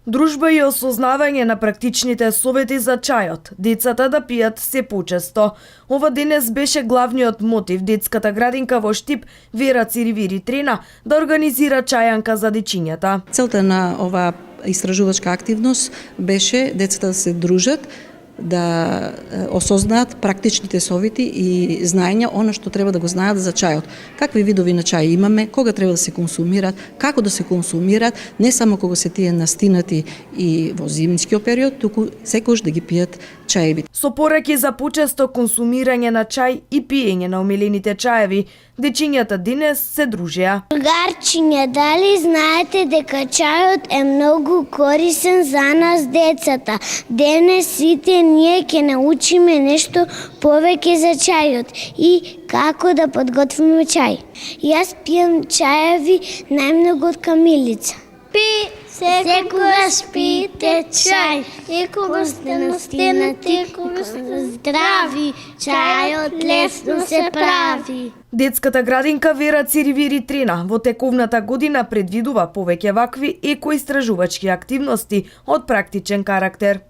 Дружба и осознавање на практичните совети за чајот, децата да пијат се почесто. Ова денес беше главниот мотив детската градинка во Штип Вера Циривири Трена да организира чајанка за дечињата. Целта на ова истражувачка активност беше децата да се дружат, да осознаат практичните совети и знаења, она што треба да го знаат за чајот. Какви видови на чај имаме, кога треба да се консумираат, како да се консумираат, не само кога се тие настинати и во зимничкиот период, туку секогаш да ги пијат чаеви. Со пораки за почесто консумирање на чај и пиење на омилените чаеви, дечињата денес се дружеа. Другарчиња, дали знаете дека чајот е многу корисен за нас децата? Денес сите ние ќе научиме нешто повеќе за чајот и како да подготвиме чај. Јас пијам чаеви најмногу од камилица. Пи, секогаш пиете чај, и кога сте настинати, кога сте здрави, чајот лесно се прави. Детската градинка Вера Циривири Трена во тековната година предвидува повеќе вакви екоистражувачки активности од практичен карактер.